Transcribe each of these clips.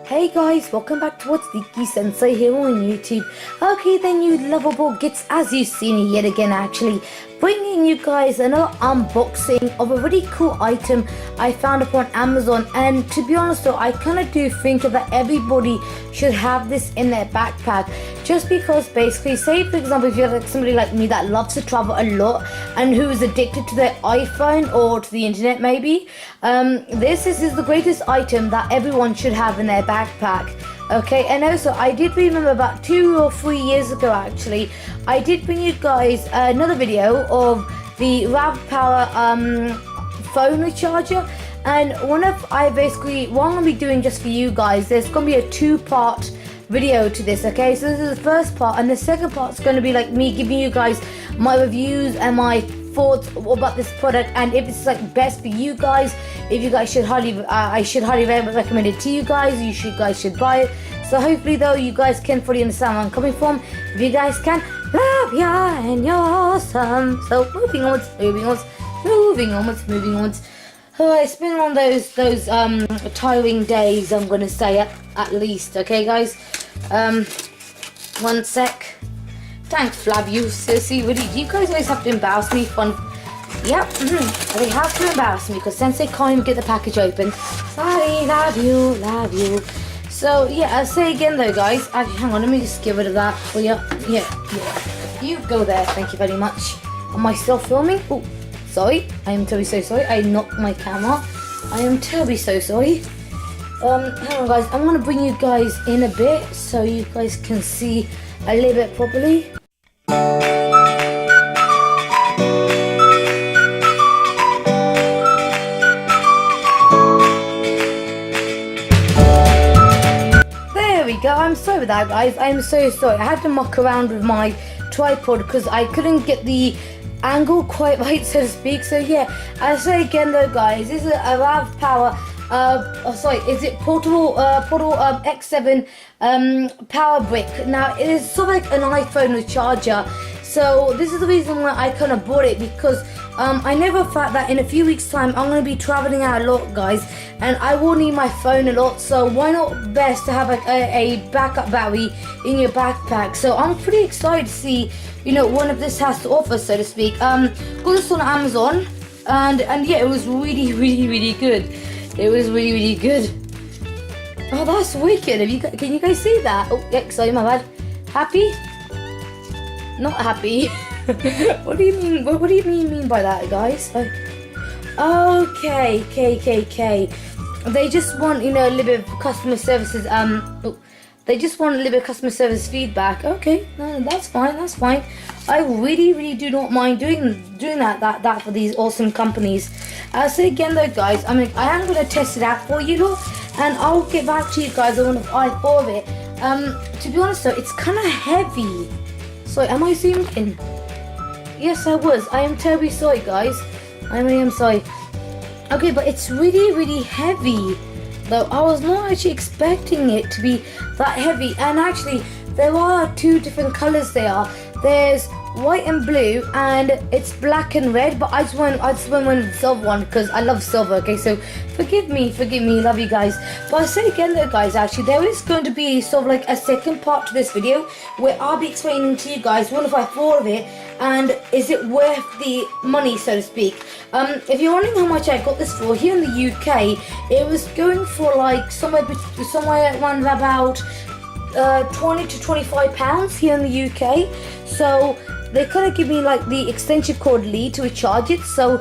Hey guys, welcome back to What's Leaky Sensei here on YouTube. Okay then, you lovable gits, as you've seen yet again actually, bringing you guys another unboxing of a really cool item I found upon Amazon. And to be honest though, I kind of do think that everybody should have this in their backpack, just because basically, say for example, if you're like somebody like me that loves to travel a lot and who is addicted to their iPhone or to the internet maybe, this is the greatest item that everyone should have in their backpack. Okay, and also I did remember about 2 or 3 years ago actually, I did bring you guys another video of the RAV Power phone recharger, and what I'm going to be doing just for you guys, there's going to be a 2-part video to this. Okay, so this is the first part, and the second part is going to be like me giving you guys my reviews and my thoughts about this product, and if it's like best for you guys, if you guys should I should highly recommend it to you guys. You guys should buy it. So hopefully though you guys can fully understand where I'm coming from. If you guys can, love ya and you're awesome. So moving on. Oh, it's been one of those tiring days, I'm gonna say at least. Okay guys, one sec. Thanks, Flav. Seriously, really, do you guys always have to embarrass me? Yep, they have to embarrass me because Sensei can't even get the package open. Sorry, love you. So yeah, I'll say again though, guys. Actually, hang on, let me just get rid of that for you. Yeah. You go there. Thank you very much. Am I still filming? Oh, sorry. I am terribly so sorry. I knocked my camera. I am terribly so sorry. Hang on, guys. I'm gonna bring you guys in a bit so you guys can see a little bit properly. There we go. I'm sorry with that, guys. I'm so sorry. I had to muck around with my tripod because I couldn't get the angle quite right, so to speak. So yeah, I'll say again though, guys, this is a RAV Power is it portable X7 power brick. Now it is sort of like an iPhone recharger, so this is the reason why I kind of bought it, because I never thought that in a few weeks time I'm going to be traveling out a lot, guys, and I will need my phone a lot, so why not best to have like a backup battery in your backpack. So I'm pretty excited to see, you know, what this has to offer, so to speak. Got this on Amazon, and yeah, it was really good. It was really good. Oh, that's wicked. Can you guys see that? Oh, yeah, sorry, my bad. Happy? Not happy. What do you mean? What do you mean by that, guys? Okay. They just want, you know, a little bit of customer services. They just want a little bit of customer service feedback. Okay, no, that's fine. I really do not mind doing that for these awesome companies. So again though, guys, I am going to test it out for you lot, and I'll get back to you guys on what I thought of it. To be honest though, it's kind of heavy. Sorry, am I zoomed in? Yes, I was. I am terribly sorry, guys. I really am sorry. Okay, but it's really heavy. Though I was not actually expecting it to be that heavy, and actually there are 2 different colors there. There's white and blue, and it's black and red, but I just went with the silver one because I love silver. Okay, so forgive me, love you guys. But I say again though, guys, actually there is going to be sort of like a second part to this video where I'll be explaining to you guys what I thought of it, and is it worth the money, so to speak. If you're wondering how much I got this for, here in the UK it was going for like somewhere around about 20 to 25 pounds here in the UK. So they kind of give me like the extension cord lead to recharge it. So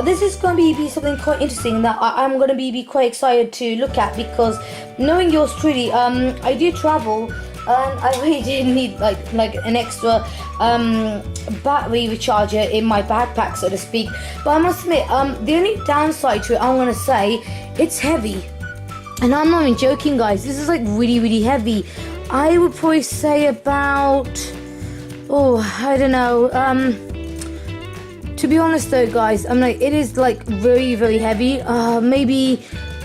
this is going to be something quite interesting that I'm going to be quite excited to look at, because knowing yours truly, I do travel, and I really did need like an extra battery recharger in my backpack, so to speak. But I must admit, the only downside to it, I'm going to say, it's heavy. And I'm not even joking, guys, this is like really heavy. I would probably say about, I don't know, to be honest though, guys, it is like very heavy. Maybe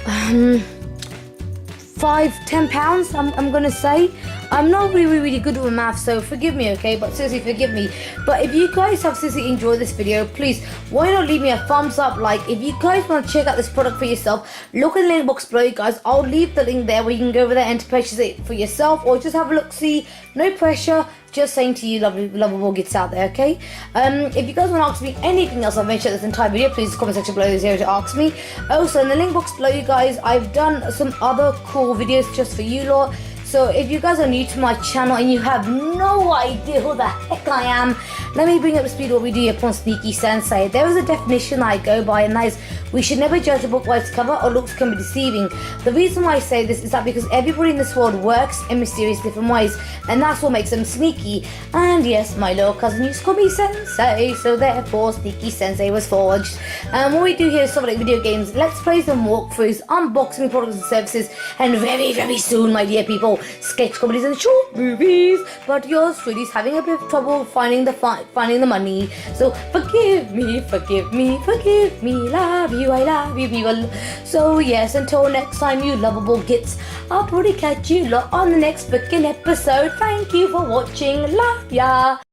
5-10 pounds, I'm gonna say. I'm not really good with math, so forgive me, okay? But seriously, forgive me. But if you guys have seriously enjoyed this video, please, why not leave me a thumbs up? Like, if you guys want to check out this product for yourself, look in the link box below, guys. I'll leave the link there where you can go over there and purchase it for yourself, or just have a look, see. No pressure. Just saying to you, lovable gits out there, okay? If you guys want to ask me anything else I've mentioned this entire video, please comment section below is here to ask me. Also, in the link box below, you guys, I've done some other cool videos just for you lot. So if you guys are new to my channel and you have no idea who the heck I am, let me bring up to speed what we do here upon Sneaky Sensei. There is a definition I go by, and that is, we should never judge a book by its cover, or looks can be deceiving. The reason why I say this is that because everybody in this world works in mysterious different ways, and that's what makes them sneaky. And yes, my little cousin used to call me Sensei, so therefore Sneaky Sensei was forged. What we do here is stuff like video games, let's plays and walkthroughs, unboxing products and services, and very soon, my dear people, sketch comedies and short movies. But yours truly is having a bit of trouble finding the money. So forgive me, love you, I love you people. So yes, until next time, you lovable gits, I'll probably catch you lot on the next freaking episode. Thank you for watching, love ya.